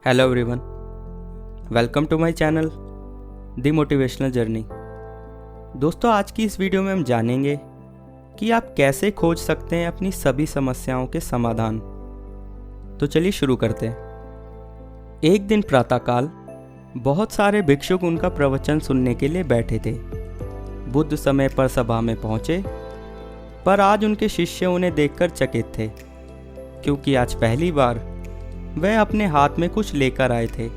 Hello everyone, welcome to my channel the motivational journey. दोस्तों, आज की इस वीडियो में हम जानेंगे कि आप कैसे खोज सकते हैं अपनी सभी समस्याओं के समाधान। तो चलिए शुरू करते हैं। एक दिन प्रातःकाल बहुत सारे भिक्षुक उनका प्रवचन सुनने के लिए बैठे थे। बुद्ध समय पर सभा में पहुंचे, पर आज उनके शिष्य उन्हें देखकर चकित थे, क्योंकि आज पहली बार वह अपने हाथ में कुछ लेकर आए थे।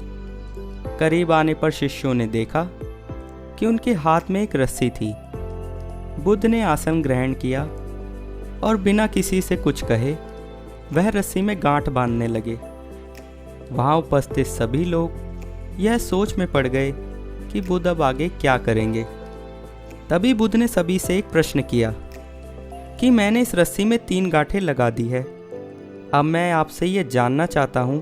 करीब आने पर शिष्यों ने देखा कि उनके हाथ में एक रस्सी थी। बुद्ध ने आसन ग्रहण किया और बिना किसी से कुछ कहे वह रस्सी में गांठ बांधने लगे। वहां उपस्थित सभी लोग यह सोच में पड़ गए कि बुद्ध अब आगे क्या करेंगे। तभी बुद्ध ने सभी से एक प्रश्न किया कि मैंने इस रस्सी में 3 गांठें लगा दी है। अब मैं आपसे ये जानना चाहता हूँ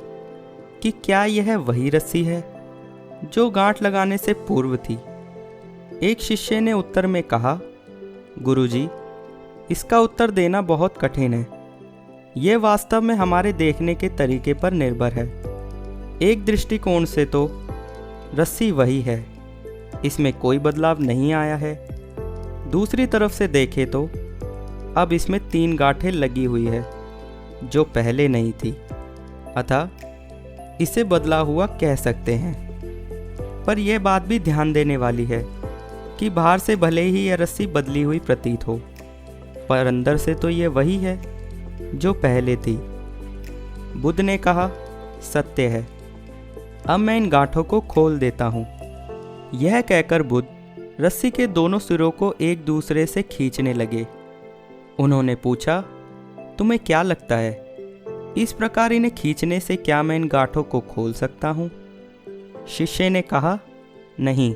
कि क्या यह वही रस्सी है जो गांठ लगाने से पूर्व थी। एक शिष्य ने उत्तर में कहा, गुरुजी, इसका उत्तर देना बहुत कठिन है। यह वास्तव में हमारे देखने के तरीके पर निर्भर है। एक दृष्टिकोण से तो रस्सी वही है, इसमें कोई बदलाव नहीं आया है। दूसरी तरफ से देखें तो अब इसमें 3 गांठें लगी हुई है जो पहले नहीं थी, अतः इसे बदला हुआ कह सकते हैं। पर यह बात भी ध्यान देने वाली है कि बाहर से भले ही यह रस्सी बदली हुई प्रतीत हो, पर अंदर से तो यह वही है जो पहले थी। बुद्ध ने कहा, सत्य है, अब मैं इन गांठों को खोल देता हूँ। यह कहकर बुद्ध रस्सी के दोनों सिरों को एक दूसरे से खींचने लगे। उन्होंने पूछा, तुम्हें क्या लगता है, इस प्रकार इन्हें खींचने से क्या मैं इन गांठों को खोल सकता हूँ? शिष्य ने कहा, नहीं,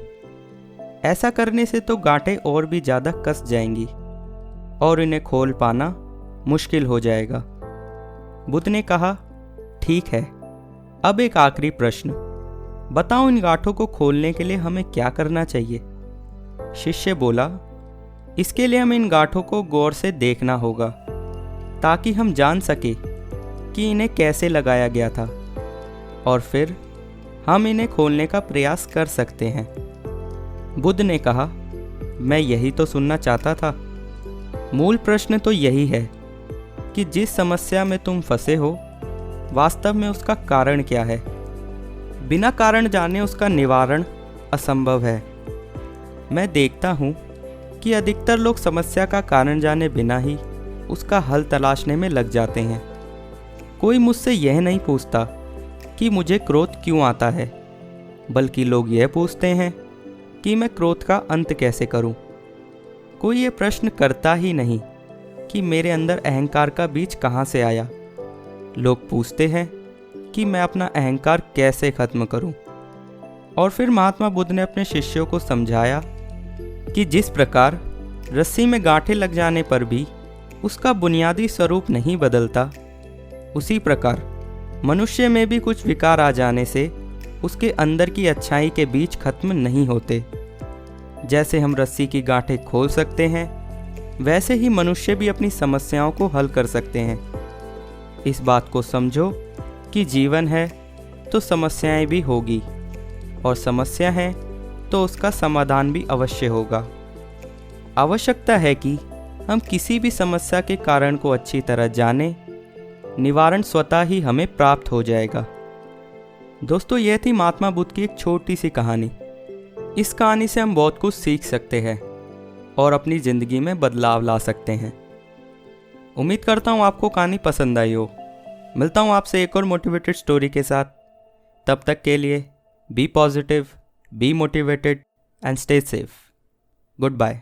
ऐसा करने से तो गांठें और भी ज़्यादा कस जाएंगी और इन्हें खोल पाना मुश्किल हो जाएगा। बुद्ध ने कहा, ठीक है, अब एक आखिरी प्रश्न, बताओ इन गांठों को खोलने के लिए हमें क्या करना चाहिए? शिष्य बोला, इसके लिए हमें इन गांठों को गौर से देखना होगा ताकि हम जान सके कि इन्हें कैसे लगाया गया था, और फिर हम इन्हें खोलने का प्रयास कर सकते हैं। बुद्ध ने कहा, मैं यही तो सुनना चाहता था। मूल प्रश्न तो यही है कि जिस समस्या में तुम फंसे हो, वास्तव में उसका कारण क्या है। बिना कारण जाने उसका निवारण असंभव है। मैं देखता हूँ कि अधिकतर लोग समस्या का कारण जाने बिना ही उसका हल तलाशने में लग जाते हैं। कोई मुझसे यह नहीं पूछता कि मुझे क्रोध क्यों आता है, बल्कि लोग यह पूछते हैं कि मैं क्रोध का अंत कैसे करूं। कोई ये प्रश्न करता ही नहीं कि मेरे अंदर अहंकार का बीज कहां से आया। लोग पूछते हैं कि मैं अपना अहंकार कैसे खत्म करूं। और फिर महात्मा बुद्ध ने अपने शिष्यों को समझाया कि जिस प्रकार रस्सी में गांठें लग जाने पर भी उसका बुनियादी स्वरूप नहीं बदलता, उसी प्रकार मनुष्य में भी कुछ विकार आ जाने से उसके अंदर की अच्छाई के बीज खत्म नहीं होते। जैसे हम रस्सी की गांठें खोल सकते हैं, वैसे ही मनुष्य भी अपनी समस्याओं को हल कर सकते हैं। इस बात को समझो कि जीवन है तो समस्याएं भी होगी, और समस्या है तो उसका समाधान भी अवश्य होगा। आवश्यकता है कि हम किसी भी समस्या के कारण को अच्छी तरह जानें, निवारण स्वतः ही हमें प्राप्त हो जाएगा। दोस्तों, यह थी महात्मा बुद्ध की एक छोटी सी कहानी। इस कहानी से हम बहुत कुछ सीख सकते हैं और अपनी ज़िंदगी में बदलाव ला सकते हैं। उम्मीद करता हूँ आपको कहानी पसंद आई हो। मिलता हूँ आपसे एक और मोटिवेटेड स्टोरी के साथ। तब तक के लिए be positive, be motivated and stay safe. Good bye.